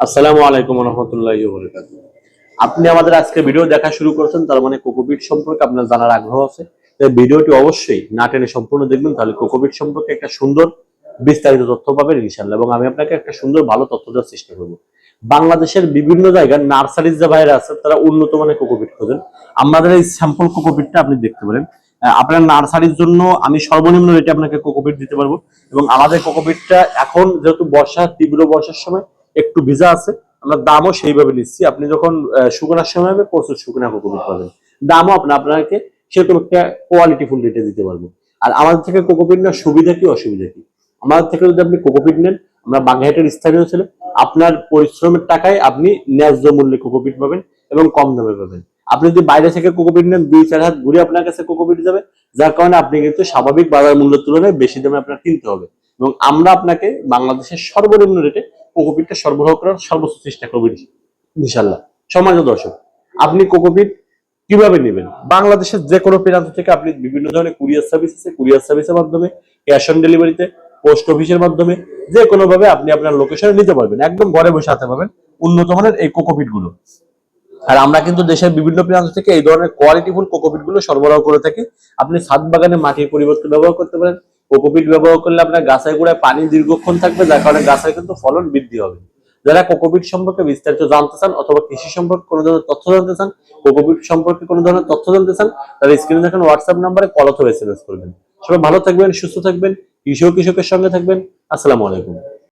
আসসালামু আলাইকুম ওয়া রাহমাতুল্লাহি ওয়া বারাকাতুহু। আপনি আমাদের আজকে ভিডিও দেখা শুরু করেছেন, তার মানে কোকোপিট সম্পর্কে আপনার জানার আগ্রহ আছে। তাই ভিডিওটি অবশ্যই না টেনে সম্পূর্ণ দেখবেন, তাহলে কোকোপিট সম্পর্কে একটা সুন্দর বিস্তারিত তথ্য পাবেন ইনশাআল্লাহ, এবং আমি আপনাকে একটা সুন্দর ভালো তথ্য দেওয়ার চেষ্টা করব। বাংলাদেশের বিভিন্ন জায়গায় নার্সারির যে ভাইরা আছে তারা উন্নত মানের কোকোপিট খোঁজেন। আমাদের এই স্যাম্পল কোকোপিটটা আপনি দেখতে পারেন। আপনার নার্সারির জন্য আমি সর্বনিম্ন রেটে আপনাকে কোকোপিট দিতে পারবো, এবং আমাদের কোকোপিটটা এখন যেহেতু বর্ষা, তীব্র বর্ষার সময় একটু ভিজা আছে, আমরা দামও সেইভাবে নিচ্ছি। আপনি যখন শুকনার সময় হবে প্রচুর শুকনা কোকোপিট পাবেন, দামও আপনাকে সেরকম একটা কোয়ালিটি ফুল রেটে দিতে পারবো। আর আমাদের থেকে কোকোপিট নেওয়ার সুবিধা কি অসুবিধা কি? আমাদের থেকে যদি আপনি কোকোপিট নেন, আমরা বাগেরহাটের স্থানীয় ছিল, আপনার পরিশ্রমের টাকায় আপনি ন্যায্য মূল্যে কোকোপিট পাবেন এবং কম দামে পাবেন। আপনি যদি বাইরে থেকে কোকোপিট নেন, 2-4 হাত ঘুরে আপনার কাছে কোকোপিট যাবে, যার কারণে আপনি কিন্তু স্বাভাবিক বাজার মূল্যের তুলনায় বেশি দামে আপনার কিনতে হবে। এবং আমরা আপনাকে বাংলাদেশের সর্বনিম্ন রেটে কোকোপিটটা সরবরাহ করার সর্বোচ্চ চেষ্টা করবো ইনশাল্লাহ। সম্মানিত দর্শক, আপনি কোকোপিট কিভাবে নেবেন? বাংলাদেশের যে কোনো প্রান্ত থেকে আপনি বিভিন্ন ধরনের কুরিয়ার সার্ভিস আছে, কুরিয়ার সার্ভিসের মাধ্যমে, ক্যাশ অন ডেলিভারিতে, পোস্ট অফিসের মাধ্যমে, যে কোনো ভাবে আপনি আপনার লোকেশনে নিতে পারবেন। একদম ঘরে বসে হাতে পাবেন উন্নত মানের এই কোকোপিট গুলো। আর আমরা কিন্তু দেশের বিভিন্ন প্রান্ত থেকে এই ধরনের কোয়ালিটিফুল কোকোপিট গুলো সরবরাহ করে থাকি। আপনি ছাদ বাগানে মাটির পরিবর্তে ব্যবহার করতে পারেন। কোকোপিট ব্যবহার করলে আপনার গাছের গোড়ায় পানি দীর্ঘক্ষণ থাকবে, যার কারণে গাছের কিন্তু ফলন বৃদ্ধি হবে। যারা কোকোপিট সম্পর্কে বিস্তারিত জানতে চান অথবা কৃষি সম্পর্কে কোনো ধরনের তথ্য জানতে চান, কোকোপিট সম্পর্কে কোনো ধরনের তথ্য জানতে চান, তাহলে স্ক্রিনে দেখেন হোয়াটসঅ্যাপ নাম্বারে কল অথবা এসএমএস করবেন। সবাই ভালো থাকবেন, সুস্থ থাকবেন, কৃষকের সঙ্গে থাকবেন। আসসালামু আলাইকুম।